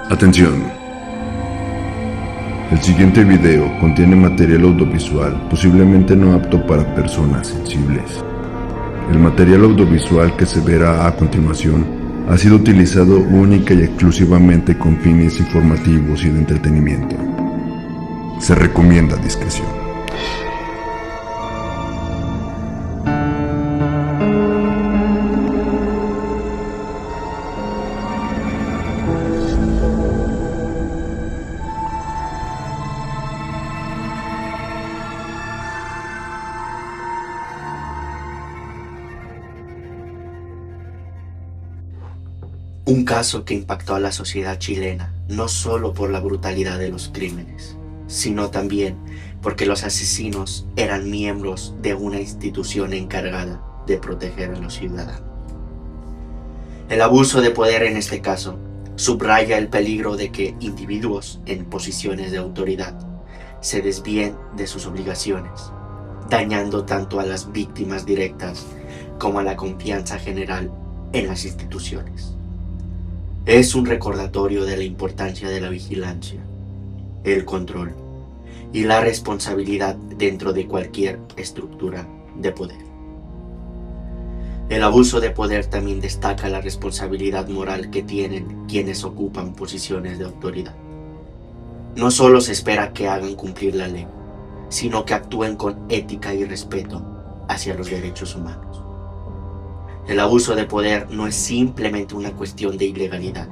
Atención. El siguiente video contiene material audiovisual posiblemente no apto para personas sensibles. El material audiovisual que se verá a continuación ha sido utilizado única y exclusivamente con fines informativos y de entretenimiento. Se recomienda discreción. Un caso que impactó a la sociedad chilena, no solo por la brutalidad de los crímenes, sino también porque los asesinos eran miembros de una institución encargada de proteger a los ciudadanos. El abuso de poder en este caso subraya el peligro de que individuos en posiciones de autoridad se desvíen de sus obligaciones, dañando tanto a las víctimas directas como a la confianza general en las instituciones. Es un recordatorio de la importancia de la vigilancia, el control y la responsabilidad dentro de cualquier estructura de poder. El abuso de poder también destaca la responsabilidad moral que tienen quienes ocupan posiciones de autoridad. No solo se espera que hagan cumplir la ley, sino que actúen con ética y respeto hacia los derechos humanos. El abuso de poder no es simplemente una cuestión de ilegalidad,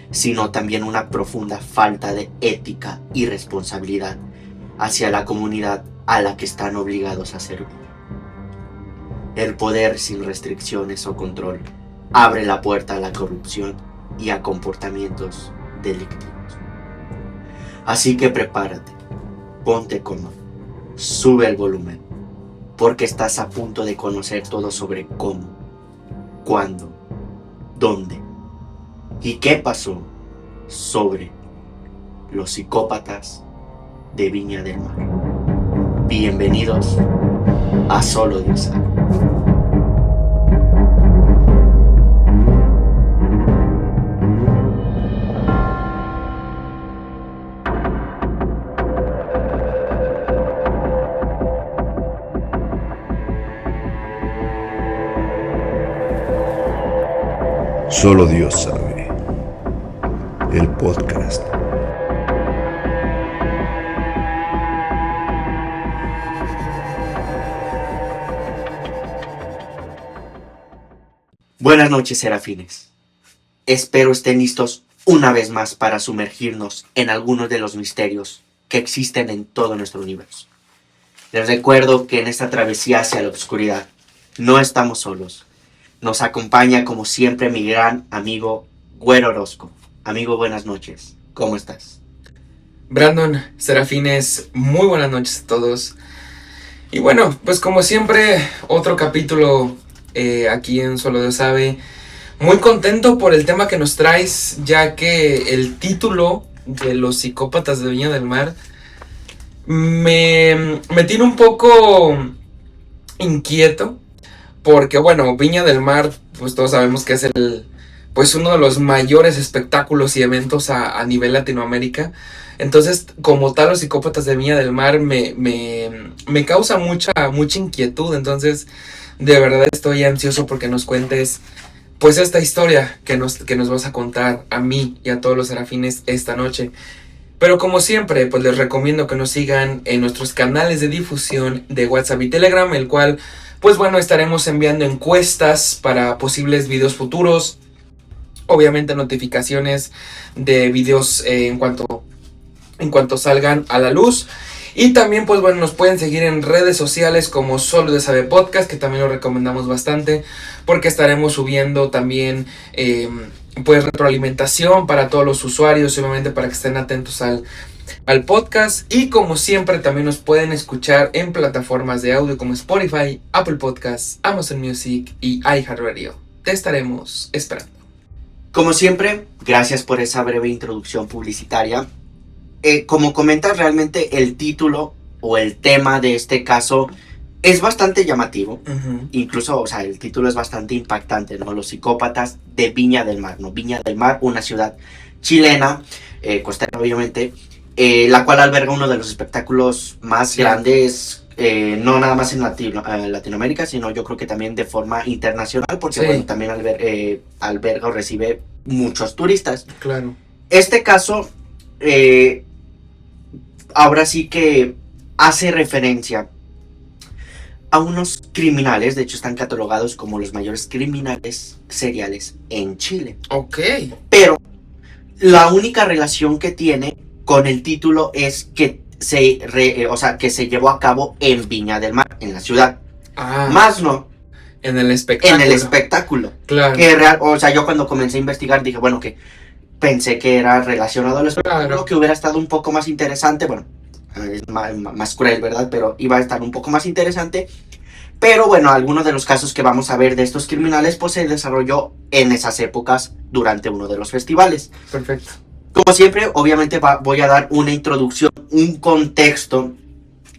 sino también una profunda falta de ética y responsabilidad hacia la comunidad a la que están obligados a servir. El poder sin restricciones o control abre la puerta a la corrupción y a comportamientos delictivos. Así que prepárate, ponte cómodo, sube el volumen, porque estás a punto de conocer todo sobre cómo, cuándo, dónde y qué pasó sobre los psicópatas de Viña del Mar. Bienvenidos a Solo Dios sabe. Solo Dios sabe. El podcast. Buenas noches, serafines. Espero estén listos una vez más para sumergirnos en algunos de los misterios que existen en todo nuestro universo. Les recuerdo que en esta travesía hacia la oscuridad no estamos solos. Nos acompaña como siempre mi gran amigo Güero Orozco. Amigo, buenas noches. ¿Cómo estás? Brandon, serafines, muy buenas noches a todos. Y bueno, pues como siempre, otro capítulo aquí en Solo Dios sabe. Muy contento por el tema que nos traes, ya que el título de los psicópatas de Viña del Mar me tiene un poco inquieto. Porque bueno, Viña del Mar, pues todos sabemos que es uno de los mayores espectáculos y eventos a nivel Latinoamérica. Entonces, como tal, los psicópatas de Viña del Mar me causa mucha inquietud. Entonces, de verdad estoy ansioso porque nos cuentes pues esta historia que nos vas a contar a mí y a todos los serafines esta noche. Pero como siempre, pues les recomiendo que nos sigan en nuestros canales de difusión de WhatsApp y Telegram, el cual, pues bueno, estaremos enviando encuestas para posibles videos futuros. Obviamente notificaciones de videos en cuanto salgan a la luz. Y también, pues bueno, nos pueden seguir en redes sociales como Solo Dios sabe Podcast, que también lo recomendamos bastante, porque estaremos subiendo también pues retroalimentación para todos los usuarios, obviamente para que estén atentos al podcast. Y como siempre también nos pueden escuchar en plataformas de audio como Spotify, Apple Podcasts, Amazon Music y iHeartRadio. Te estaremos esperando. Como siempre, gracias por esa breve introducción publicitaria. Como comentas, realmente el título o el tema de este caso Es bastante llamativo, Ujú. incluso, o sea, el título es bastante impactante, ¿no? Los psicópatas de Viña del Mar, ¿no? Viña del Mar, una ciudad chilena, costera obviamente, la cual alberga uno de los espectáculos más Sí. grandes, no nada más en Latinoamérica, sino yo creo que también de forma internacional, porque Sí. bueno, también alberga o recibe muchos turistas. Claro. Este caso, ahora sí que hace referencia a unos criminales, de hecho están catalogados como los mayores criminales seriales en Chile. Ok. Pero la única relación que tiene con el título es que que se llevó a cabo en Viña del Mar, en la ciudad. Ah, Más no en el espectáculo. en el espectáculo. Claro. Que o sea, yo cuando comencé a investigar dije, bueno, que pensé que era relacionado al espectáculo, Claro. que hubiera estado un poco más interesante. Bueno, es más cruel, ¿verdad? Pero iba a estar un poco más interesante. Pero bueno, algunos de los casos que vamos a ver de estos criminales pues se desarrolló en esas épocas durante uno de los festivales. Perfecto. Como siempre, obviamente voy a dar una introducción, un contexto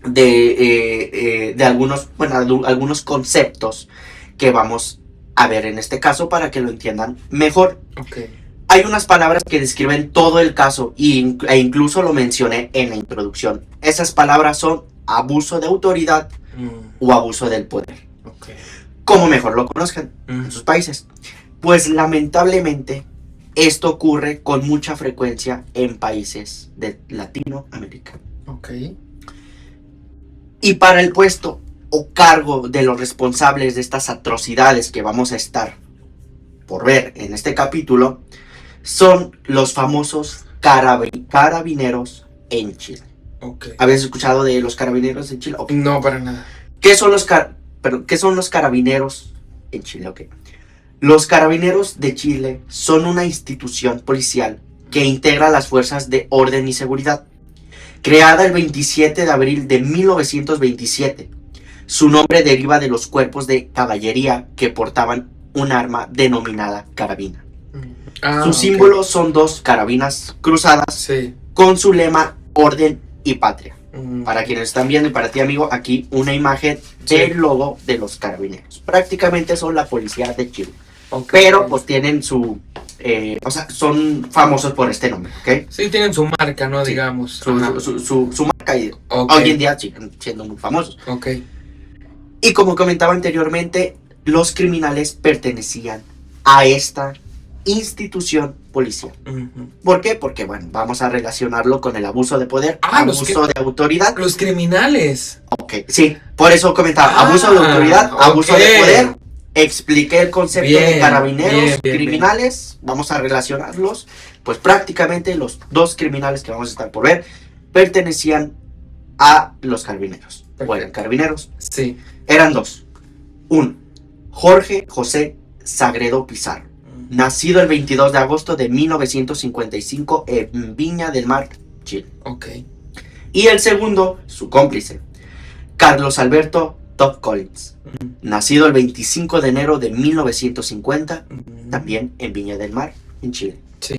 de algunos, bueno, algunos conceptos que vamos a ver en este caso para que lo entiendan mejor. Ok. Hay unas palabras que describen todo el caso e incluso lo mencioné en la introducción. Esas palabras son abuso de autoridad o abuso del poder, Ok. como mejor lo conozcan en sus países. Pues lamentablemente esto ocurre con mucha frecuencia en países de Latinoamérica. Ok. Y para el puesto o cargo de los responsables de estas atrocidades que vamos a estar por ver en este capítulo, son los famosos carabineros en Chile. Ok. ¿Habías escuchado de los carabineros en Chile? Okay. No, para nada. ¿Qué son los carabineros en Chile? Okay. Los carabineros de Chile son una institución policial que integra las fuerzas de orden y seguridad. Creada el 27 de abril de 1927. Su nombre deriva de los cuerpos de caballería que portaban un arma denominada carabina. Sus símbolos son dos carabinas cruzadas, sí, con su lema orden y patria. Para quienes están viendo y para ti, amigo, aquí una imagen del logo de los carabineros. Prácticamente son la policía de Chile. Okay. Pero pues tienen su... o sea, son famosos por este nombre, ¿ok? Sí, tienen su marca, ¿no? Sí. Digamos. Su marca y okay. Hoy en día siguen siendo muy famosos. Ok. Y como comentaba anteriormente, los criminales pertenecían a esta institución policial. ¿Por qué? Porque, bueno, vamos a relacionarlo con el abuso de poder, abuso de autoridad. Los criminales. Ok, sí, por eso comentaba, abuso de autoridad, abuso de poder. Expliqué el concepto de carabineros, criminales, vamos a relacionarlos. Pues prácticamente los dos criminales que vamos a estar por ver pertenecían a los carabineros. O eran carabineros. Sí. Eran dos. Uno, Jorge José Sagredo Pizarro, nacido el 22 de agosto de 1955 en Viña del Mar, Chile. Ok. Y el segundo, su cómplice, Carlos Alberto Top Collins, nacido el 25 de enero de 1950, también en Viña del Mar, en Chile. Sí.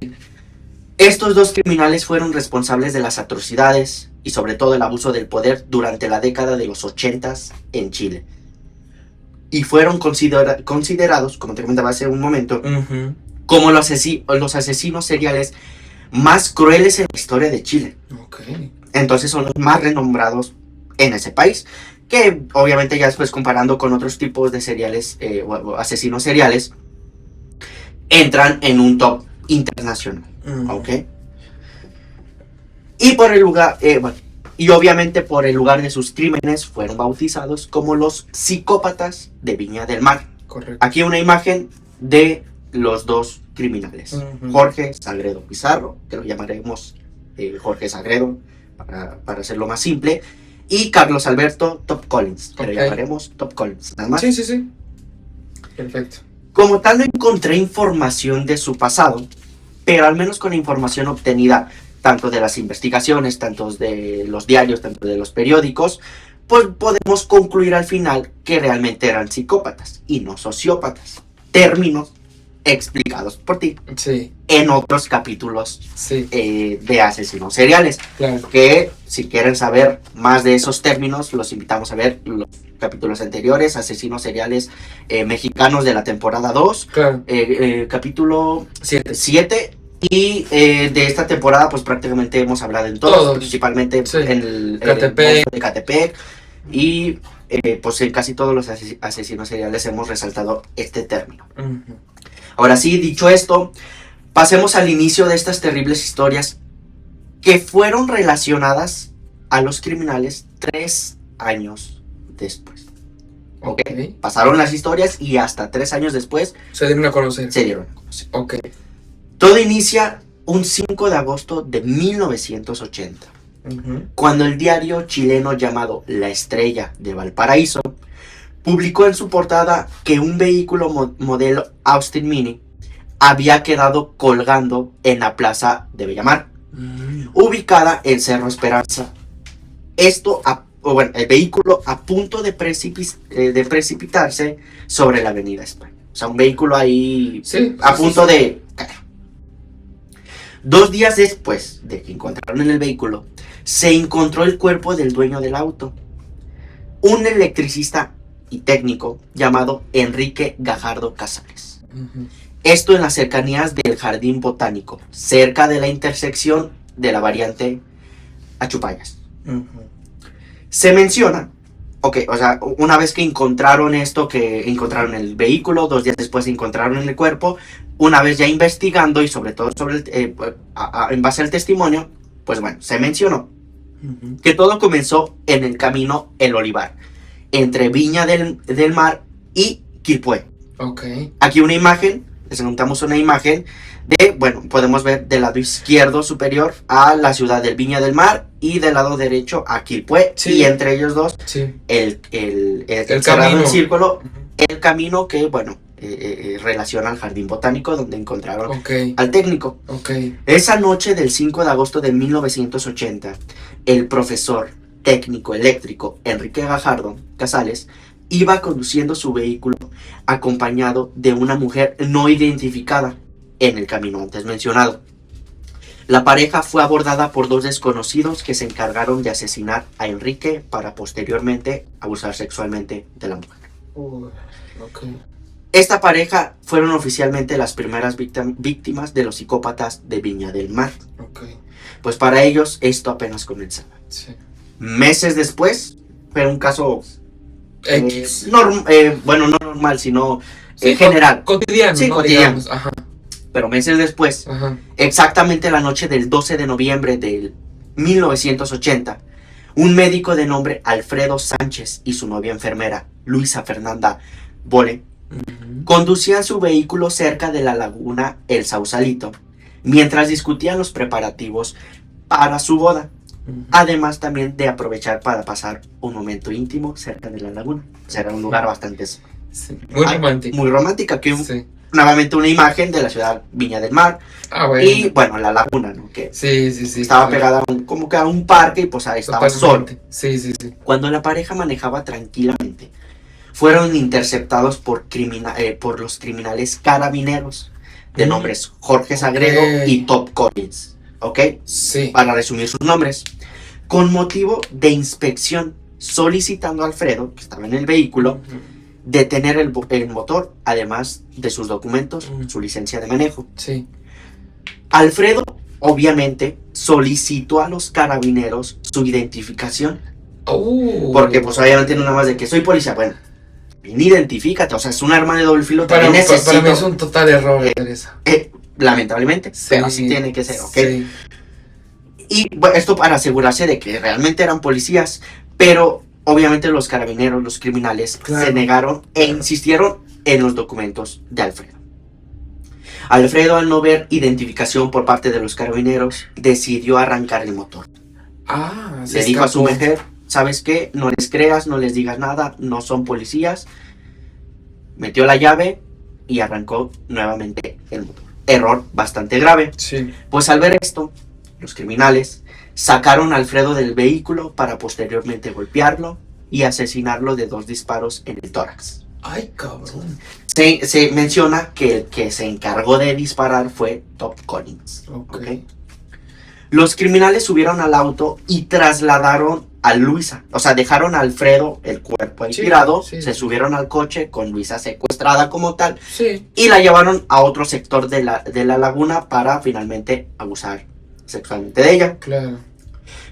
Estos dos criminales fueron responsables de las atrocidades y sobre todo el abuso del poder durante la década de los 80s en Chile. Y fueron considerados, como te comentaba hace un momento, como los asesinos seriales más crueles en la historia de Chile. Okay. Entonces son los más renombrados en ese país, que obviamente ya después comparando con otros tipos de seriales o asesinos seriales, entran en un top internacional. ¿Ok? Y por el lugar, y obviamente por el lugar de sus crímenes fueron bautizados como los psicópatas de Viña del Mar. Correcto. Aquí una imagen de los dos criminales. Jorge Sagredo Pizarro, que lo llamaremos Jorge Sagredo para hacerlo más simple, y Carlos Alberto Top Collins, que lo llamaremos Top Collins. Nada más. Sí, sí, sí. Perfecto. Como tal no encontré información de su pasado, pero al menos con la información obtenida tanto de las investigaciones, tanto de los diarios, tanto de los periódicos, pues podemos concluir al final que realmente eran psicópatas y no sociópatas. Términos explicados por ti sí. en otros capítulos Sí, de asesinos seriales. claro. Que si quieren saber más de esos términos, los invitamos a ver los capítulos anteriores, asesinos seriales mexicanos de la temporada 2, Claro. capítulo 7. 7. Y de esta temporada, pues prácticamente hemos hablado en todos. Principalmente Sí. en el Catepec. monstruo de Catepec. Y pues en casi todos los asesinos seriales hemos resaltado este término. Ujú. Ahora sí, dicho esto, pasemos al inicio de estas terribles historias que fueron relacionadas a los criminales 3 años después. Ok. Pasaron las historias y hasta 3 años después Se dieron a conocer. se dieron a conocer. Ok. Todo inicia un 5 de agosto de 1980, Ujú. cuando el diario chileno llamado La Estrella de Valparaíso publicó en su portada que un vehículo modelo Austin Mini había quedado colgando en la plaza de Bellamar, ubicada en Cerro Esperanza. El vehículo a punto de precipitarse sobre la avenida España. O sea, un vehículo ahí Sí. a punto de caer. 2 días después de que encontraron el vehículo, se encontró el cuerpo del dueño del auto, un electricista y técnico llamado Enrique Gajardo Casales. Ujú. Esto en las cercanías del Jardín Botánico, cerca de la intersección de la variante Achupayas. Ujú. Se menciona, o sea, una vez que encontraron esto, que encontraron el vehículo, 2 días después encontraron el cuerpo, una vez ya investigando y sobre todo en base al testimonio, pues bueno, se mencionó Ujú. que todo comenzó en el camino El Olivar, entre Viña del Mar y Quilpué. Ok. Aquí una imagen, les juntamos una imagen podemos ver del lado izquierdo superior a la ciudad del Viña del Mar y del lado derecho a Quilpué. Sí. Y entre ellos dos, Sí. el cerrado camino. en círculo, Ujú. el camino que, relaciona al Jardín Botánico donde encontraron Ok. al técnico. Ok. Esa noche del 5 de agosto de 1980, el profesor técnico eléctrico Enrique Gajardo Casales iba conduciendo su vehículo acompañado de una mujer no identificada en el camino antes mencionado. La pareja fue abordada por 2 desconocidos que se encargaron de asesinar a Enrique para posteriormente abusar sexualmente de la mujer. Ok. Esta pareja fueron oficialmente las primeras víctimas de los psicópatas de Viña del Mar. Ok. Pues para ellos esto apenas comenzaba. Sí. Meses después, fue un caso X. no normal, sino Sí, general. Cotidiano, Sí, ¿no? cotidiano. Digamos. Ajá. Pero meses después, Ajá. exactamente la noche del 12 de noviembre del 1980, un médico de nombre Alfredo Sánchez y su novia enfermera, Luisa Fernanda Bole, Ujú. conducían su vehículo cerca de la laguna El Sausalito, mientras discutían los preparativos para su boda, Ujú. además también de aprovechar para pasar un momento íntimo cerca de la laguna. O sea, era un lugar bastante Sí. Muy romántico. muy romántico. Aquí Sí. nuevamente una imagen de la ciudad Viña del Mar Ah, bueno. y bueno, la laguna, ¿no? Que Sí, sí, sí. estaba claro. pegada como que a un parque y pues ahí estaba sol. Totalmente. Sí, sí, sí. Cuando la pareja manejaba tranquilamente, fueron interceptados por los criminales carabineros de Mm. nombres Jorge Sagredo Ok. y Top Collins, ¿ok? Sí. Para resumir sus nombres, con motivo de inspección, solicitando a Alfredo, que estaba en el vehículo, Ujú. detener el motor, además de sus documentos, Mm. su licencia de manejo. Sí. Alfredo, obviamente, solicitó a los carabineros su identificación, porque pues obviamente no nada más de que soy policía, bueno, bien, identifícate, o sea, es un arma de doble filo, Para también necesito, mí es un total error hacer eso. lamentablemente, Sí. pero así tiene que ser, ¿ok? Sí. Y bueno, esto para asegurarse de que realmente eran policías, pero obviamente los carabineros, los criminales, Claro. se negaron e insistieron en los documentos de Alfredo. Alfredo, al no ver identificación por parte de los carabineros, decidió arrancar el motor. Ah, se Le dijo a su escapó. mujer, ¿sabes qué? No les creas, no les digas nada, no son policías. Metió la llave y arrancó nuevamente el motor. Error bastante grave. Sí. Pues al ver esto, los criminales sacaron a Alfredo del vehículo para posteriormente golpearlo y asesinarlo de 2 disparos en el tórax. Ay, cabrón. Se menciona que el que se encargó de disparar fue Top Collins. Ok. ¿Ok? Los criminales subieron al auto y trasladaron a Luisa. O sea, dejaron a Alfredo el cuerpo ahí Sí, tirado, sí. se subieron al coche con Luisa secuestrada como tal Sí. y la llevaron a otro sector de la laguna para finalmente abusar sexualmente de ella. Claro.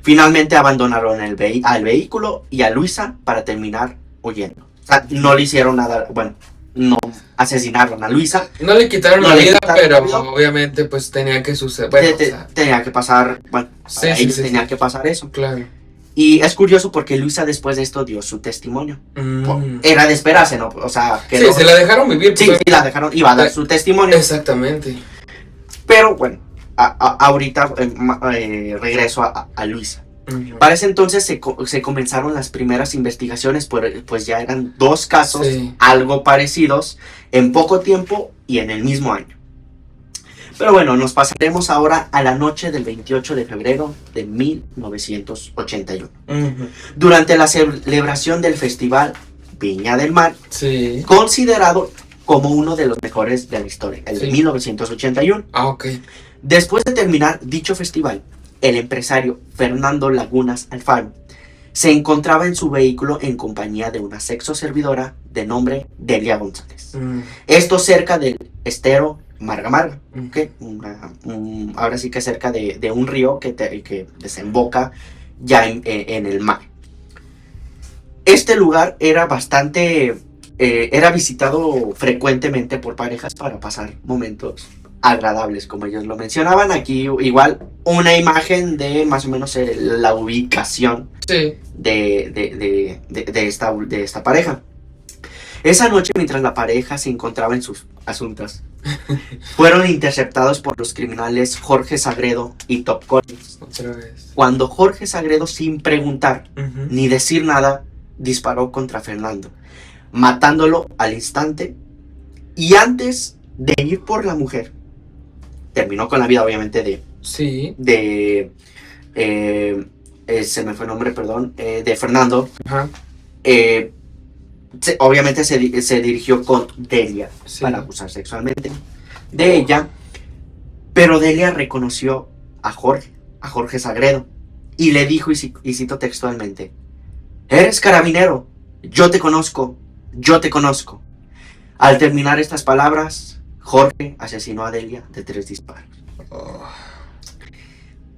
Finalmente abandonaron al vehículo y a Luisa para terminar huyendo. O sea, no le hicieron nada, bueno, no asesinaron a Luisa. No le quitaron No la le vida, quitaron pero la vida. obviamente pues tenía que suceder. Bueno, o sea, Tenía que pasar, bueno, Sí, para sí, ellos sí, tenía sí. que pasar eso. claro. Y es curioso porque Luisa después de esto dio su testimonio. Mm. Era de esperarse, ¿no? O sea, Sí, quedó- se la dejaron vivir. Sí, pues, sí, la dejaron, iba a dar su testimonio. Exactamente. Pero bueno, ahorita regreso a Luisa. Ujú. Para ese entonces se comenzaron las primeras investigaciones, pues ya eran 2 casos Sí. algo parecidos en poco tiempo y en el mismo año. Pero bueno, nos pasaremos ahora a la noche del 28 de febrero de 1981. Ujú. Durante la celebración del festival Viña del Mar, Sí. considerado como uno de los mejores de la historia, el de Sí. 1981. Ah, ok. Después de terminar dicho festival, el empresario Fernando Lagunas Alfaro se encontraba en su vehículo en compañía de una sexo servidora de nombre Delia González. Mm. Esto cerca del estero Marga Marga, Mm. ¿ok? Ahora sí que cerca de un río que desemboca ya en el mar. Este lugar era era visitado frecuentemente por parejas para pasar momentos agradables, como ellos lo mencionaban. Aquí igual una imagen de más o menos la ubicación Sí. de esta pareja. Esa noche, mientras la pareja se encontraba en sus asuntos, fueron interceptados por los criminales Jorge Sagredo y Top Collins. Otra vez. Cuando Jorge Sagredo, sin preguntar Ujú. ni decir nada, disparó contra Fernando, matándolo al instante. Y antes de ir por la mujer, terminó con la vida, obviamente, Sí. se me fue el nombre, perdón, de Fernando. Ajá. Obviamente se dirigió con Delia Sí. para abusar sexualmente de ella, pero Delia reconoció a Jorge Sagredo, y le dijo, y cito textualmente: "Eres carabinero, yo te conozco, yo te conozco". Al terminar estas palabras, Jorge asesinó a Delia de 3 disparos. Oh.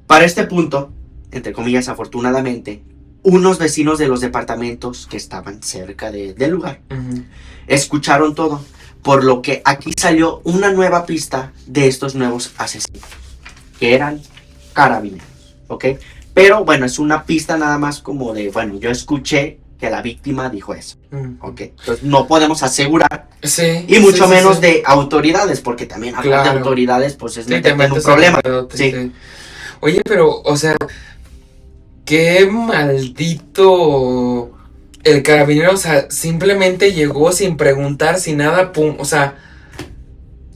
Para este punto, entre comillas, afortunadamente, unos vecinos de los departamentos que estaban cerca del lugar Ujú. escucharon todo, por lo que aquí salió una nueva pista de estos nuevos asesinos, que eran carabineros, ¿ok? Pero bueno, es una pista nada más como de, bueno, yo escuché que la víctima dijo eso, Mm. ¿ok? Entonces no podemos asegurar, Sí. y mucho sí, sí, menos sí. de autoridades, porque también hablar de Claro. autoridades pues es Sí, te meterte en un metes problema. pedote, Sí. sí. Oye, pero, o sea, qué maldito el carabinero, o sea, simplemente llegó sin preguntar, sin nada, pum, o sea,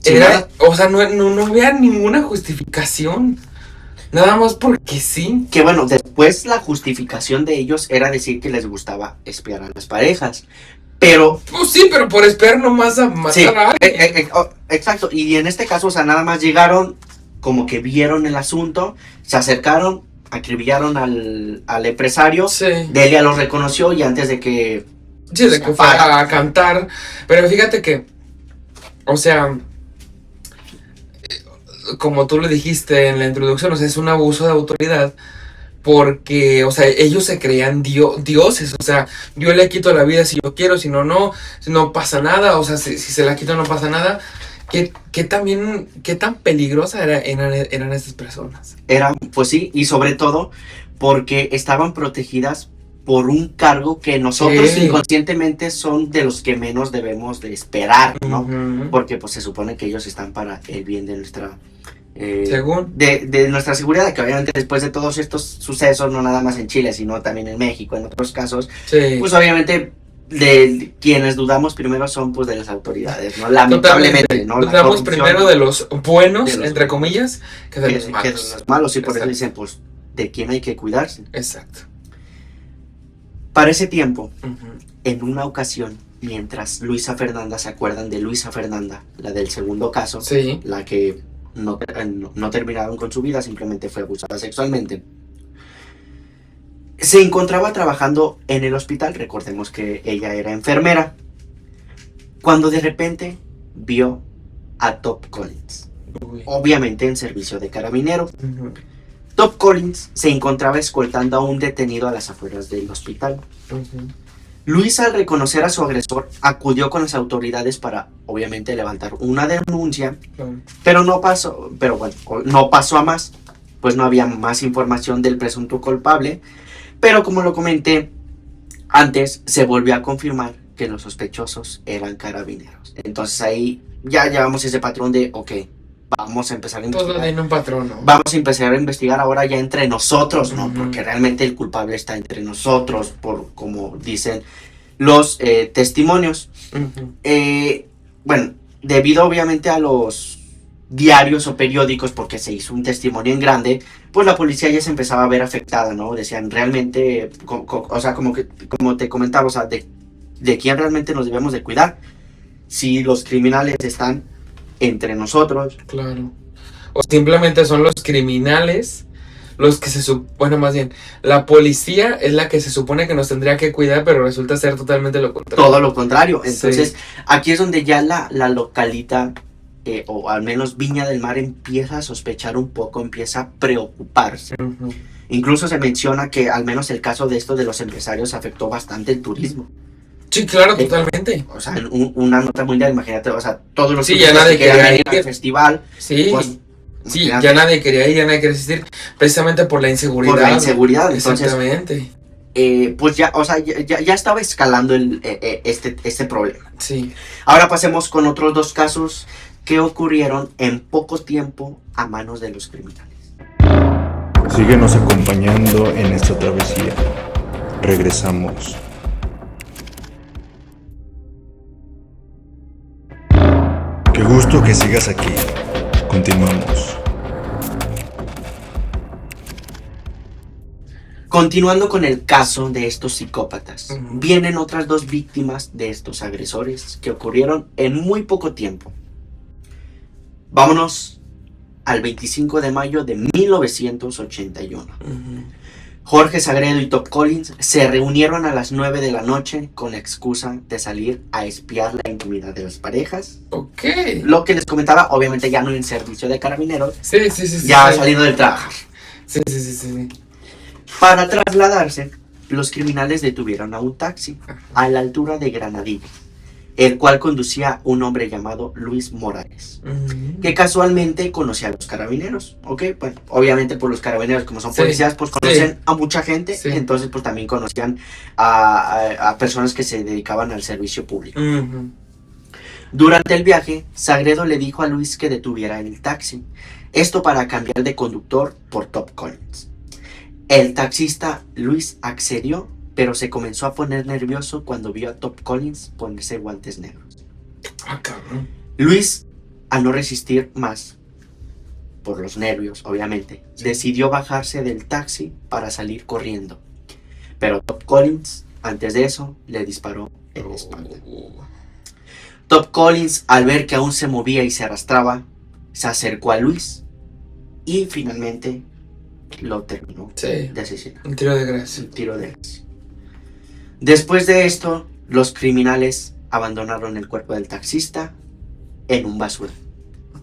Sin nada. o sea, no había ninguna justificación, nada más porque sí. Que bueno, después la justificación de ellos era decir que les gustaba espiar a las parejas, pero Pues sí, pero por esperar nomás a matar sí, a alguien. exacto, y en este caso, o sea, nada más llegaron, como que vieron el asunto, se acercaron, acribillaron al empresario, Sí. Delia los reconoció y antes de que... Sí, de que fuera a cantar. Pero fíjate que, o sea, como tú lo dijiste en la introducción, o sea, es un abuso de autoridad. Porque, o sea, ellos se creían dioses. O sea, yo le quito la vida si yo quiero, si no, no pasa nada. O sea, si se la quito no pasa nada. ¿Qué tan peligrosa eran estas personas? Era, pues sí, y sobre todo porque estaban protegidas por un cargo que nosotros Sí. inconscientemente son de los que menos debemos de esperar, ¿no? Ujú. Porque pues se supone que ellos están para el bien de nuestra... Según. de nuestra seguridad, que obviamente después de todos estos sucesos, no nada más en Chile, sino también en México, en otros casos, Sí. pues obviamente de quienes dudamos primero son pues de las autoridades, ¿no? Lamentablemente, ¿no? La Dudamos corrupción primero de los buenos, de los entre buenos, comillas, que de que los de malos. los malos, y por eso Exacto. dicen, pues, de quién hay que cuidarse. Exacto. Para ese tiempo, Ujú. en una ocasión, mientras Luisa Fernanda, ¿se acuerdan de Luisa Fernanda? La del segundo caso, Sí. la que no terminaron con su vida, simplemente fue abusada sexualmente. Se encontraba trabajando en el hospital, recordemos que ella era enfermera, cuando de repente vio a Top Collins, Uy. obviamente en servicio de carabinero. Ujú. Top Collins se encontraba escoltando a un detenido a las afueras del hospital. Ujú. Luis, al reconocer a su agresor, acudió con las autoridades para, obviamente, levantar una denuncia, Claro. pero no pasó a más, pues no había más información del presunto culpable, pero como lo comenté antes, se volvió a confirmar que los sospechosos eran carabineros. Entonces ahí ya llevamos ese patrón de, ok, vamos a empezar a Todo investigar. tiene un patrón, ¿no? Vamos a empezar a investigar ahora ya entre nosotros, ¿no? Ujú. Porque realmente el culpable está entre nosotros, por como dicen los testimonios. Ujú. Bueno, debido obviamente a los diarios o periódicos, porque se hizo un testimonio en grande, pues la policía ya se empezaba a ver afectada, ¿no? Decían realmente, o sea, como te comentaba, o sea, de quién realmente nos debemos de cuidar. Si los criminales están entre nosotros. Claro. O simplemente son los criminales los que bueno, más bien, la policía es la que se supone que nos tendría que cuidar, pero resulta ser totalmente lo contrario. Todo lo contrario. Entonces, Sí. aquí es donde ya la localita, o al menos Viña del Mar, empieza a sospechar un poco, empieza a preocuparse. Ujú. Incluso se menciona que al menos el caso de esto de los empresarios afectó bastante el turismo. Sí, claro, totalmente. O sea, una nota mundial, imagínate, o sea, todos los Sí, turistas ya nadie que querían quería ir al ir. festival, Sí, pues, sí, imagínate, ya nadie quería ir, ya nadie quería asistir, precisamente por la inseguridad. por la inseguridad. Entonces, Exactamente. pues ya, o sea, ya estaba escalando este problema. Sí. Ahora pasemos con otros dos casos que ocurrieron en poco tiempo a manos de los criminales. Síguenos acompañando en esta travesía. Regresamos. Qué gusto que sigas aquí. Continuamos. Continuando con el caso de estos psicópatas, Ujú. vienen otras dos víctimas de estos agresores que ocurrieron en muy poco tiempo. Vámonos al 25 de mayo de 1981. Ujú. Jorge Sagredo y Top Collins se reunieron a las 9 de la noche con la excusa de salir a espiar la intimidad de las parejas. Ok. Lo que les comentaba, obviamente ya no en servicio de carabineros, Sí, sí, sí. ya sí. saliendo del trabajo. Sí, sí, sí, sí. Para trasladarse, los criminales detuvieron a un taxi a la altura de Granadillo, el cual conducía un hombre llamado Luis Morales, Ujú. que casualmente conocía a los carabineros, ¿ok? Pues obviamente por los carabineros, como son Sí, policías, pues conocen sí. a mucha gente, Sí. entonces pues también conocían a personas que se dedicaban al servicio público. Ujú. Durante el viaje, Sagredo le dijo a Luis que detuviera el taxi, esto para cambiar de conductor por Top Collins. El taxista Luis accedió, pero se comenzó a poner nervioso cuando vio a Top Collins ponerse guantes negros. Ah, cabrón. Luis, al no resistir más, por los nervios, obviamente, decidió bajarse del taxi para salir corriendo. Pero Top Collins, antes de eso, le disparó en la espalda. Top Collins, al ver que aún se movía y se arrastraba, se acercó a Luis y finalmente lo terminó Sí. de asesinar. Un tiro de gracia. Un tiro de gas. Después de esto, los criminales abandonaron el cuerpo del taxista en un basurero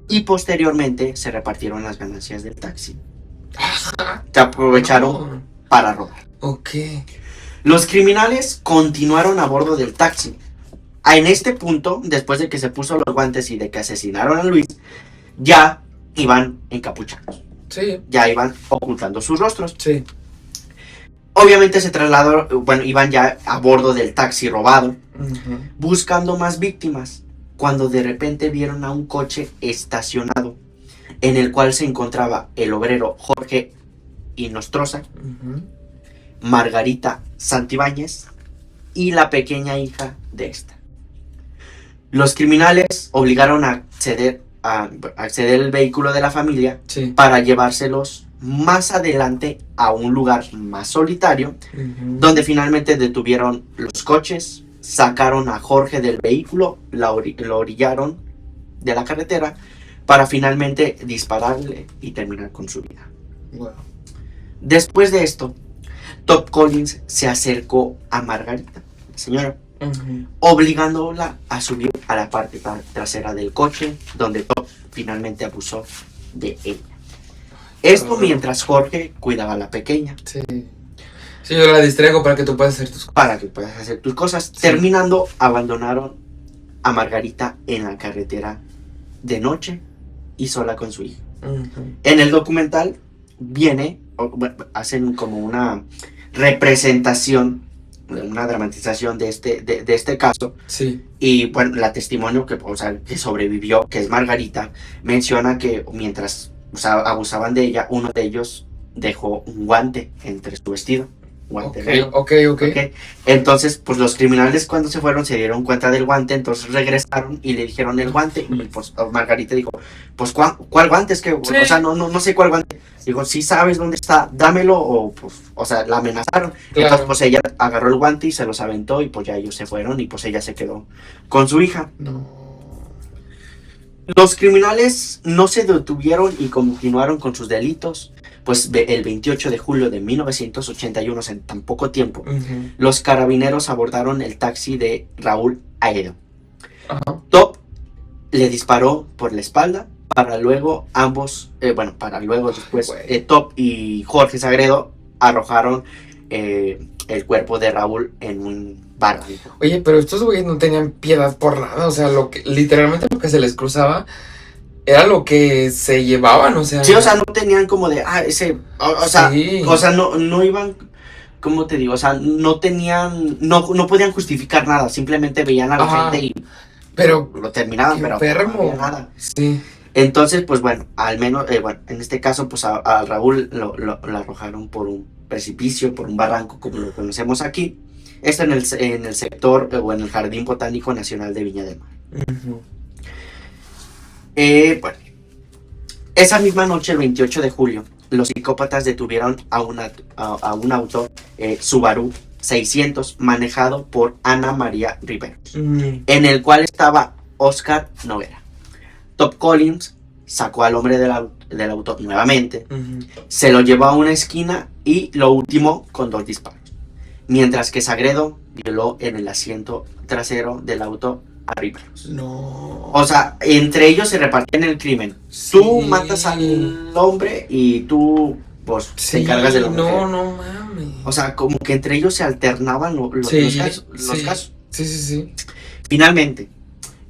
y posteriormente se repartieron las ganancias del taxi. Se aprovecharon para robar. Ok. Los criminales continuaron a bordo del taxi. En este punto, después de que se puso los guantes y de que asesinaron a Luis, ya iban encapuchados, Sí, ya iban ocultando sus rostros. sí. Obviamente se trasladaron, iban ya a bordo del taxi robado, Ujú. buscando más víctimas, cuando de repente vieron a un coche estacionado, en el cual se encontraba el obrero Jorge Inostroza, Ujú. Margarita Santibáñez y la pequeña hija de esta. Los criminales obligaron a acceder el vehículo de la familia Sí. para llevárselos más adelante a un lugar más solitario, Ujú. donde finalmente detuvieron los coches, sacaron a Jorge del vehículo, lo orillaron de la carretera para finalmente dispararle y terminar con su vida. Wow. Después de esto, Top Collins se acercó a Margarita, la señora, obligándola a subir a la parte trasera del coche, donde Top finalmente abusó de ella. Esto mientras Jorge cuidaba a la pequeña. Sí. Sí, yo la distraigo para que tú puedas hacer tus cosas. Para que puedas hacer tus cosas. Sí. Terminando, abandonaron a Margarita en la carretera de noche y sola con su hija. En el documental hacen como una representación, una dramatización de este caso. Sí. Y bueno, la testimonio que sobrevivió, que es Margarita, menciona que mientras abusaban de ella, uno de ellos dejó un guante entre su vestido. Guante, Ok. Entonces, pues los criminales cuando se fueron se dieron cuenta del guante, entonces regresaron y le dijeron el guante. Y pues Margarita dijo, pues ¿cuál guante? Es que, Sí. no sé cuál guante. Digo, si sabes dónde está, dámelo. O pues, la amenazaron. Claro. Entonces, pues ella agarró el guante y se los aventó. Y pues ya ellos se fueron y pues ella se quedó con su hija. No. Los criminales no se detuvieron y continuaron con sus delitos. Pues el 28 de julio de 1981, en tan poco tiempo, los carabineros abordaron el taxi de Raúl Aedo. Ajá. Top le disparó por la espalda para luego después Top y Jorge Sagredo arrojaron el cuerpo de Raúl en un barranco. Oye, pero estos güeyes no tenían piedad por nada, o sea, literalmente lo que se les cruzaba era lo que se llevaban, o sea. Sí, no tenían como de, sí. No iban, ¿cómo te digo? O sea, no tenían, no podían justificar nada, simplemente veían a la gente y pero lo terminaban, pero enfermo. no había nada. Sí. Entonces, pues bueno, al menos, en este caso, pues a Raúl lo arrojaron por un precipicio, por un barranco, como lo conocemos aquí. Esto en el sector o en el Jardín Botánico Nacional de Viña del Mar. Bueno, esa misma noche, el 28 de julio, los psicópatas detuvieron a un auto Subaru 600 manejado por Ana María Rivero, en el cual estaba Oscar Noguera. Top Collins sacó al hombre del auto nuevamente, se lo llevó a una esquina y lo ultimó con 2 disparos, mientras que Sagredo violó en el asiento trasero del auto a Riveros. No. O sea, entre ellos se repartían el crimen. Sí. Tú matas al hombre y tú, pues, te encargas de la mujer. No mames. O sea, como que entre ellos se alternaban los casos. Sí. Finalmente,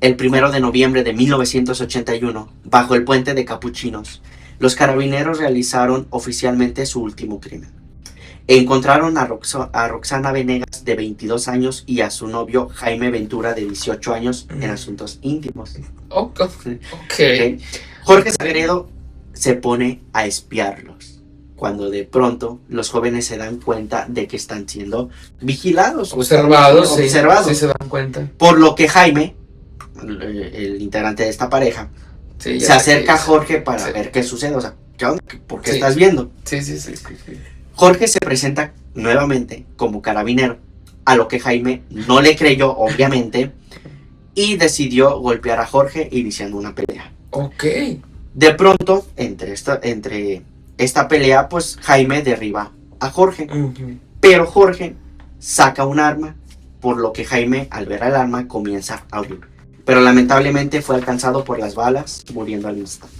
el 1 de noviembre de 1981, bajo el puente de Capuchinos, los carabineros realizaron oficialmente su último crimen. Encontraron a Roxana Venegas, de 22 años, y a su novio Jaime Ventura, de 18 años, en asuntos íntimos. Ok. Jorge Sagredo se pone a espiarlos, cuando de pronto los jóvenes se dan cuenta de que están siendo vigilados. Observados. Sí, se dan cuenta. Por lo que Jaime, el integrante de esta pareja, se acerca a Jorge para ver qué sucede. O sea, ¿qué onda? ¿Por qué estás viendo? Sí. Jorge se presenta nuevamente como carabinero, a lo que Jaime no le creyó, obviamente, y decidió golpear a Jorge, iniciando una pelea. Ok. De pronto, entre esta pelea, pues Jaime derriba a Jorge, pero Jorge saca un arma, por lo que Jaime, al ver el arma, comienza a huir. Pero lamentablemente fue alcanzado por las balas, muriendo al instante.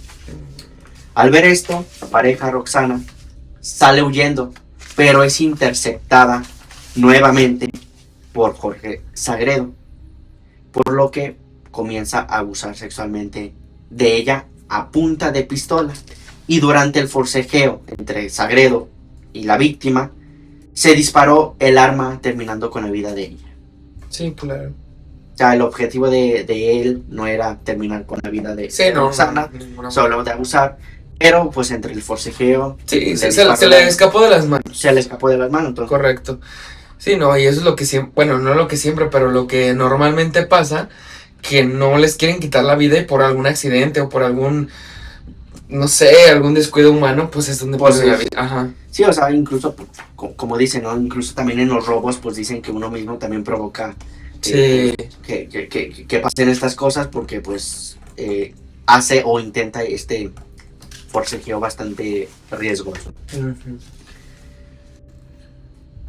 Al ver esto, la pareja Roxana sale huyendo, pero es interceptada nuevamente por Jorge Sagredo, por lo que comienza a abusar sexualmente de ella a punta de pistola. Y durante el forcejeo entre Sagredo y la víctima, se disparó el arma, terminando con la vida de ella. Sí, claro. O sea, el objetivo de él no era terminar con la vida de Roxana, solo de abusar. Pero pues entre el forcejeo... Sí, se le escapó de las manos. Se le escapó de las manos. Entonces. Correcto. Sí, no, y eso es lo que siempre... Bueno, no lo que siempre, pero lo que normalmente pasa, que no les quieren quitar la vida y por algún accidente o por algún... No sé, algún descuido humano, pues es donde pierden la vida. Ajá. Sí, o sea, incluso, como dicen, ¿no? Incluso también en los robos, pues dicen que uno mismo también provoca Sí. que pasen estas cosas, porque pues hace o intenta este forcejeo bastante riesgoso. Ujú.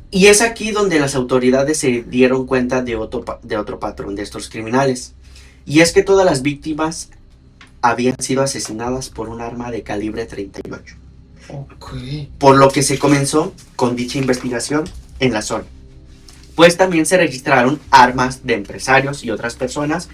Y es aquí donde las autoridades se dieron cuenta de otro patrón de estos criminales. Y es que todas las víctimas habían sido asesinadas por un arma de calibre 38. Ok. Por lo que se comenzó con dicha investigación en la zona. Pues también se registraron armas de empresarios y otras personas,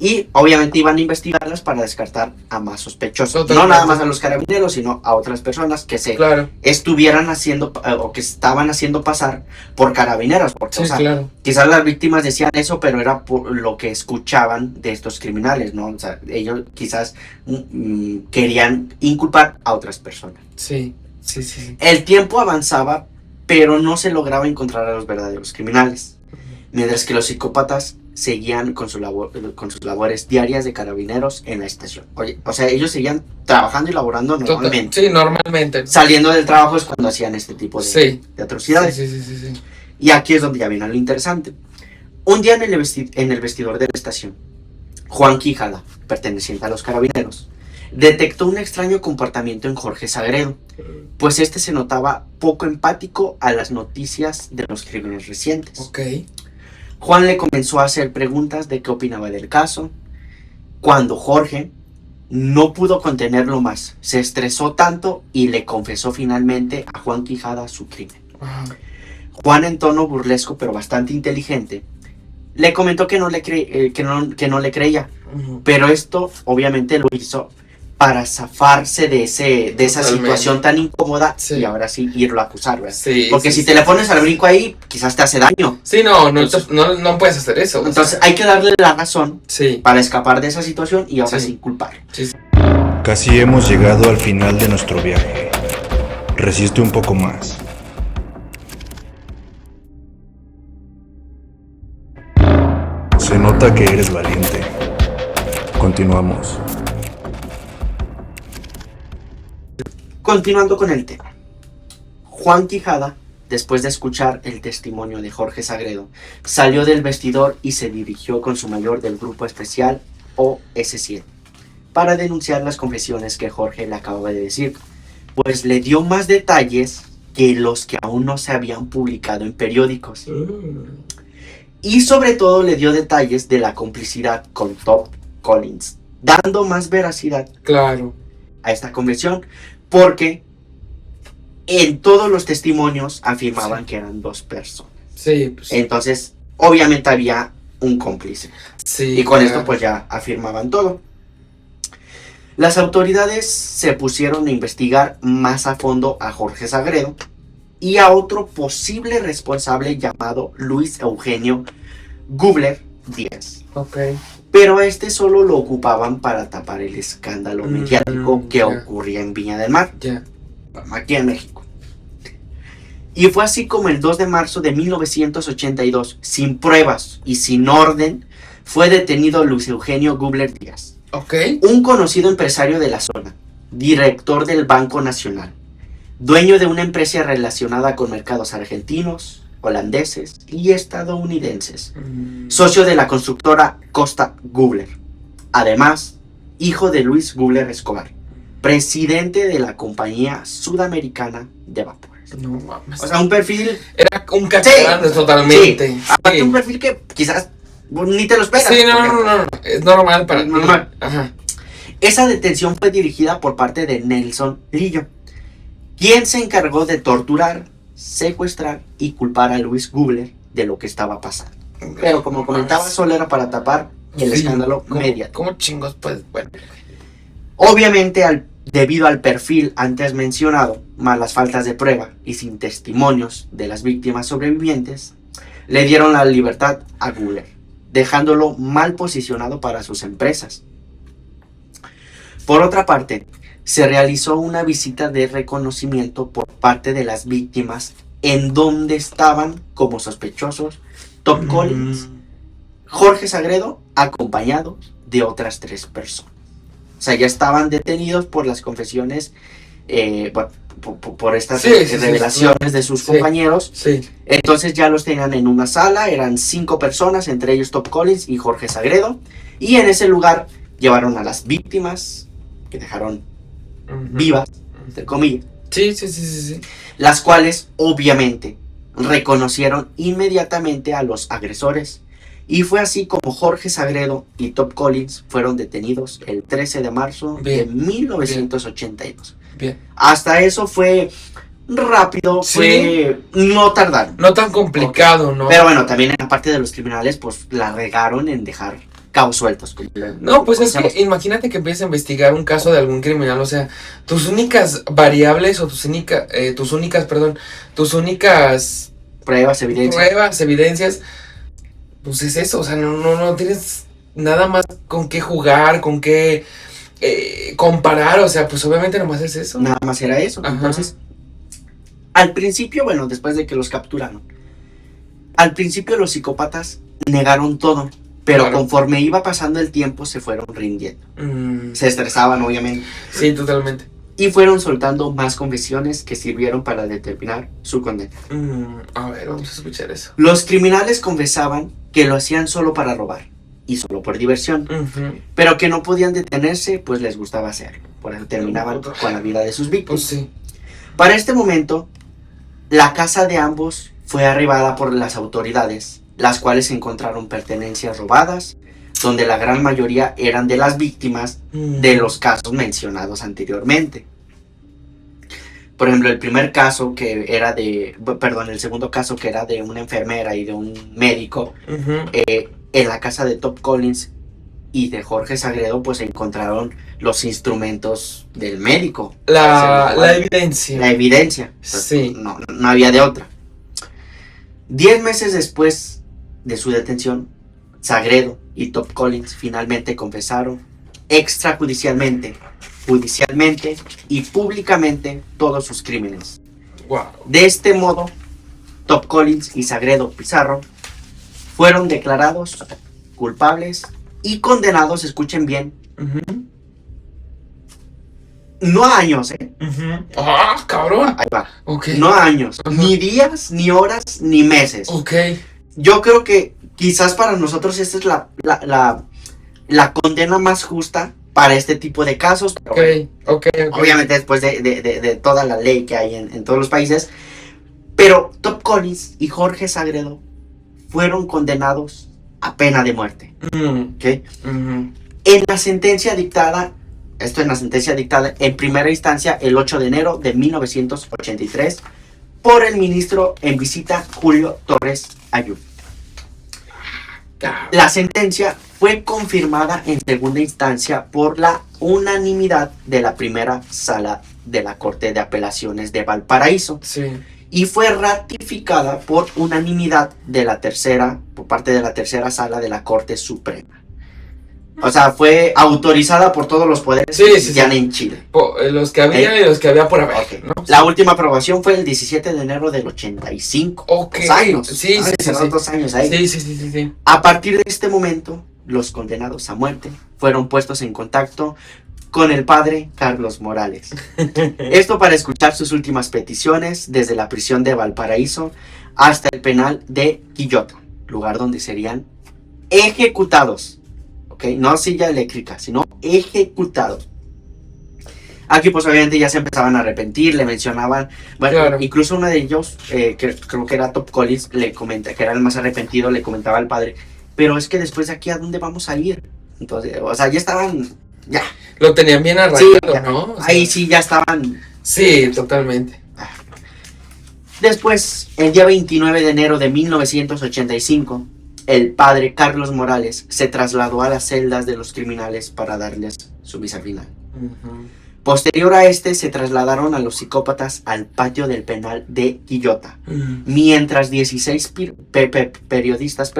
y obviamente iban a investigarlas para descartar a más sospechosos. Totalmente. No nada más a los carabineros, sino a otras personas que se Claro. estuvieran haciendo o que estaban haciendo pasar por carabineros. Porque, Sí, o sea, claro. quizás las víctimas decían eso, pero era por lo que escuchaban de estos criminales, ¿no? O sea, ellos quizás querían inculpar a otras personas. Sí, sí, sí, sí. El tiempo avanzaba, pero no se lograba encontrar a los verdaderos criminales, mientras que los psicópatas seguían con sus labores diarias de carabineros en la estación. Oye, o sea, ellos seguían trabajando y laborando normalmente. Sí, normalmente. Saliendo del trabajo es cuando hacían este tipo de, Sí. de atrocidades. Sí, sí, sí, sí, sí. Y aquí es donde ya viene lo interesante. Un día en el vestidor de la estación, Juan Quijada, perteneciente a los carabineros, detectó un extraño comportamiento en Jorge Sagredo, pues este se notaba poco empático a las noticias de los crímenes recientes. Ok. Juan le comenzó a hacer preguntas de qué opinaba del caso, cuando Jorge no pudo contenerlo más. Se estresó tanto y le confesó finalmente a Juan Quijada su crimen. Ajá. Juan, en tono burlesco pero bastante inteligente, le comentó que no le creía, Ujú. pero esto obviamente lo hizo para zafarse de esa Totalmente. situación tan incómoda, Sí. y ahora sí irlo a acusar, ¿verdad? Sí. Porque sí, si te sí, le pones sí, al sí. brinco ahí, quizás te hace daño. Sí, no Entonces- no puedes hacer eso. o Entonces sea, hay que darle la razón sí. para escapar de esa situación y ahora Sí. sí culpar. Sí, sí. Casi hemos llegado al final de nuestro viaje. Resiste un poco más. Se nota que eres valiente. Continuamos. Continuando con el tema. Juan Quijada, después de escuchar el testimonio de Jorge Sagredo, salió del vestidor y se dirigió con su mayor del grupo especial OS7 para denunciar las confesiones que Jorge le acababa de decir, pues le dio más detalles que los que aún no se habían publicado en periódicos. Y sobre todo le dio detalles de la complicidad con Top Collins, dando más veracidad Claro. a esta confesión, porque en todos los testimonios afirmaban que eran dos personas. Sí, pues, Entonces, obviamente había un cómplice. sí. Y con claro. esto pues ya afirmaban todo. Las autoridades se pusieron a investigar más a fondo a Jorge Sagredo y a otro posible responsable llamado Luis Eugenio Gubler Díaz. Ok. Pero a este solo lo ocupaban para tapar el escándalo mediático que ya. ocurría en Viña del Mar, Ya. aquí en México. Y fue así como el 2 de marzo de 1982, sin pruebas y sin orden, fue detenido Luis Eugenio Gubler Díaz, Ok. un conocido empresario de la zona, director del Banco Nacional, dueño de una empresa relacionada con mercados argentinos, holandeses y estadounidenses, socio de la constructora Costa Gubler, además hijo de Luis Gubler Escobar, presidente de la compañía sudamericana de vapores. No mames. O sea, un perfil, Era un cacho Sí, grande totalmente. aparte Sí. un perfil que quizás ni te lo esperas. Sí, no, porque- no. Es normal para Es normal. Ajá. Esa detención fue dirigida por parte de Nelson Lillo, quien se encargó de torturar, secuestrar y culpar a Luis Gubler de lo que estaba pasando. Pero como comentaba, solo era para tapar el Sí, escándalo ¿cómo- mediático. ¿Cómo chingos? Pues, bueno. Obviamente, debido al perfil antes mencionado, más las faltas de prueba y sin testimonios de las víctimas sobrevivientes, le dieron la libertad a Gubler, dejándolo mal posicionado para sus empresas. Por otra parte, se realizó una visita de reconocimiento por parte de las víctimas en donde estaban como sospechosos Top Collins, Jorge Sagredo, acompañados de otras 3 personas. O sea, ya estaban detenidos por las confesiones bueno, por estas Sí, sí, revelaciones claro. de sus Sí. compañeros. Sí. Entonces ya los tenían en una sala, eran 5 personas, entre ellos Top Collins y Jorge Sagredo, y en ese lugar llevaron a las víctimas, que dejaron Ujú. vivas, entre comillas, Sí, sí, sí, sí, sí. las cuales obviamente reconocieron inmediatamente a los agresores, y fue así como Jorge Sagredo y Top Collins fueron detenidos el 13 de marzo de Bien, 1982. Bien. Hasta eso fue rápido, Sí. no tardaron. No tan complicado, ¿no? Pero bueno, también en la parte de los criminales, pues la regaron en dejar cabos sueltos. No, pues es que imagínate que empieces a investigar un caso de algún criminal, o sea, tus únicas variables o tus únicas Pruebas, evidencias. pruebas, evidencias, pues es eso, o sea, no tienes nada más con qué jugar, con qué comparar, o sea, pues obviamente nomás es eso. Nada más era eso. Ajá. Entonces, al principio, bueno, después de que los capturaron, al principio los psicópatas negaron todo, pero Claro. conforme iba pasando el tiempo se fueron rindiendo. Se estresaban, obviamente, Sí, totalmente. y fueron soltando más confesiones que sirvieron para determinar su condena. A ver, vamos a escuchar eso. Los criminales confesaban que lo hacían solo para robar y solo por diversión, Ujú. pero que no podían detenerse, pues les gustaba hacerlo. Por eso terminaban con la vida de sus víctimas. Pues sí. Para este momento, la casa de ambos fue arribada por las autoridades, las cuales encontraron pertenencias robadas, donde la gran mayoría eran de las víctimas de los casos mencionados anteriormente. Por ejemplo, el segundo caso que era de una enfermera y de un médico, Ujú. en la casa de Top Collins y de Jorge Sagredo, pues encontraron los instrumentos del médico. La evidencia. La evidencia. Pues, Sí. no había de otra. 10 meses después de su detención, Sagredo y Top Collins finalmente confesaron extrajudicialmente, judicialmente y públicamente todos sus crímenes. Wow. De este modo, Top Collins y Sagredo Pizarro fueron declarados culpables y condenados, escuchen bien, Ujú. no a años, Ujú. Ah, cabrón. ahí va, Ok. no a años, Ajá. ni días, ni horas, ni meses. Ok. Yo creo que quizás para nosotros esta es la condena más justa para este tipo de casos, pero bueno, Ok. obviamente después de toda la ley que hay en todos los países. Pero Top Collins y Jorge Sagredo fueron condenados a pena de muerte. ¿Ok? Ujú. En la sentencia dictada en primera instancia el 8 de enero de 1983 por el ministro en visita Julio Torres Ayub. Cabrón. La sentencia fue confirmada en segunda instancia por la unanimidad de la primera sala de la Corte de Apelaciones de Valparaíso Sí. y fue ratificada por unanimidad por parte de la tercera sala de la Corte Suprema. O sea, fue autorizada por todos los poderes Sí, que sí, existían sí. en Chile. Los que había y los que había por haber. Ok. ¿no? La última aprobación fue el 17 de enero del 85. Ok. 2 años. Sí, Ay, sí, se van sí. 2 años ahí. Sí. A partir de este momento, los condenados a muerte fueron puestos en contacto con el padre Carlos Morales. Esto para escuchar sus últimas peticiones desde la prisión de Valparaíso hasta el penal de Quillota, lugar donde serían ejecutados. ¿Ok? No silla eléctrica, sino ejecutados. Aquí pues obviamente ya se empezaban a arrepentir, le mencionaban, bueno, Claro. incluso uno de ellos, que creo que era Top Collins, le comenta, que era el más arrepentido, le comentaba al padre, pero es que después de aquí, ¿a dónde vamos a ir? Entonces, o sea, ya estaban, ya, Lo tenían bien arraigado, sí, ya, ¿no? O sea, ahí sí ya estaban. Sí, totalmente. Después, el día 29 de enero de 1985, el padre Carlos Morales se trasladó a las celdas de los criminales para darles su misa final. Ujú. Posterior a este, se trasladaron a los psicópatas al patio del penal de Quillota, Ujú. mientras 16 periodistas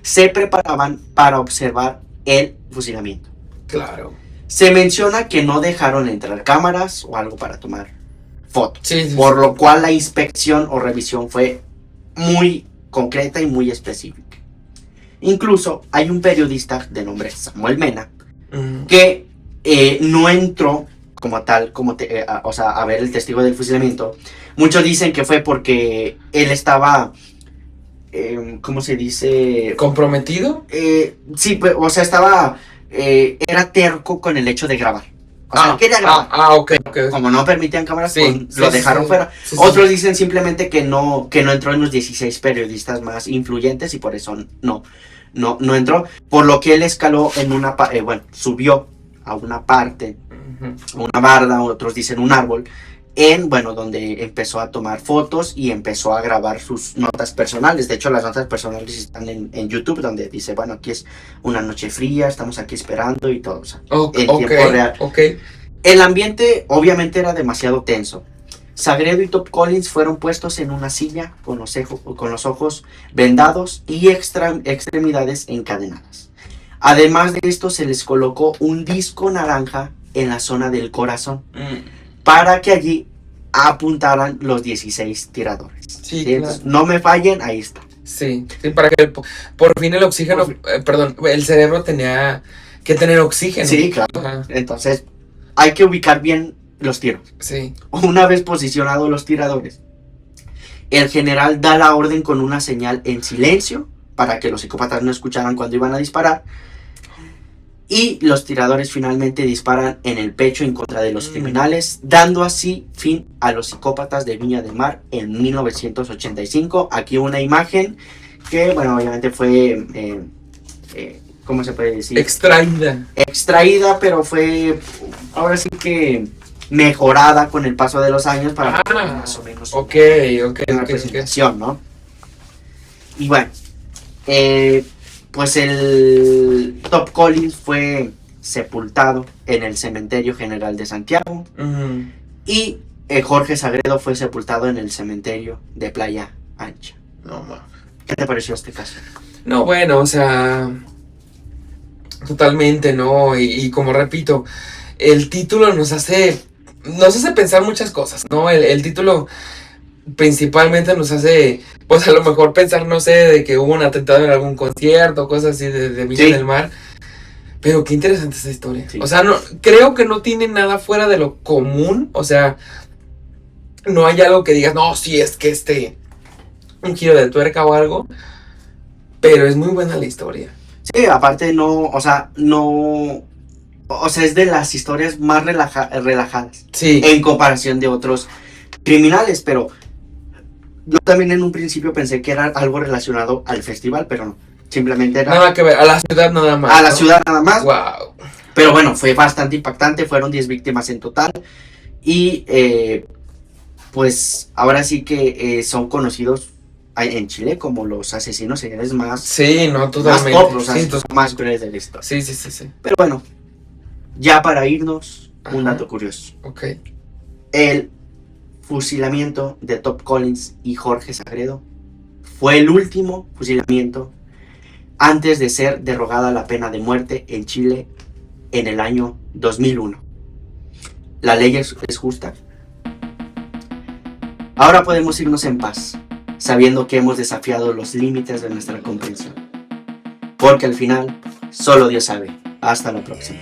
se preparaban para observar el fusilamiento. Claro. Se menciona que no dejaron entrar cámaras o algo para tomar fotos, Sí. por lo cual la inspección o revisión fue muy concreta y muy específica. Incluso hay un periodista de nombre Samuel Mena Ujú. que no entró como tal, o sea, a ver el testigo del fusilamiento. Muchos dicen que fue porque él estaba, ¿cómo se dice? ¿Comprometido? Sí, pues, o sea, era terco con el hecho de grabar. O sea, quería grabar. Ok. Como no permitían cámaras, Sí, pues, lo dejaron fuera. Sí, Otros dicen simplemente que no entró en los 16 periodistas más influyentes y por eso no entró. Por lo que él escaló en subió a una parte, una barda, otros dicen un árbol, donde empezó a tomar fotos y empezó a grabar sus notas personales. De hecho, las notas personales están en YouTube, donde dice, bueno, aquí es una noche fría, estamos aquí esperando y todo, o sea, en tiempo real. El ambiente obviamente era demasiado tenso. Sagredo y Top Collins fueron puestos en una silla con los ojos vendados y extremidades encadenadas. Además de esto, se les colocó un disco naranja en la zona del corazón para que allí apuntaran los 16 tiradores. Sí, ¿Sí? Entonces, no me fallen, ahí está. Sí, para que por fin el oxígeno, el cerebro tenía que tener oxígeno. Sí, claro. Ajá. Entonces, hay que ubicar bien los tiros. Sí. Una vez posicionados los tiradores, el general da la orden con una señal en silencio para que los psicópatas no escucharan cuando iban a disparar. Y los tiradores finalmente disparan en el pecho en contra de los criminales, dando así fin a los psicópatas de Viña del Mar en 1985. Aquí una imagen que, obviamente fue, ¿cómo se puede decir? Extraída, pero fue, ahora sí que mejorada con el paso de los años para que más o menos una presentación, ¿no? Y bueno, pues el Top Collins fue sepultado en el Cementerio General de Santiago y Jorge Sagredo fue sepultado en el cementerio de Playa Ancha. ¿Qué te pareció este caso? No, bueno, o sea, totalmente, ¿no? Y como repito, el título nos hace pensar muchas cosas, ¿no? El título principalmente nos hace, pues a lo mejor pensar, no sé, de que hubo un atentado en algún concierto, cosas así de Viña del Mar. Pero qué interesante esa historia. Sí. O sea, creo que no tiene nada fuera de lo común. O sea, no hay algo que digas, no, sí, es que un giro de tuerca o algo. Pero es muy buena la historia. Sí, aparte es de las historias más relajadas. Sí. En comparación de otros criminales, pero yo también en un principio pensé que era algo relacionado al festival, pero no. Simplemente era... Nada que ver, a la ciudad nada más. A la ciudad nada más. Wow. Pero bueno, fue bastante impactante, fueron 10 víctimas en total. Y pues ahora sí que son conocidos en Chile como los asesinos seriales más... Sí, no, totalmente. Más top, los asesinos más crueles de la historia. Sí. Pero bueno, ya para irnos, un dato curioso. Ok. El fusilamiento de Top Collins y Jorge Sagredo fue el último fusilamiento antes de ser derogada la pena de muerte en Chile en el año 2001. La ley es justa. Ahora podemos irnos en paz, sabiendo que hemos desafiado los límites de nuestra comprensión. Porque al final, solo Dios sabe. Hasta la próxima.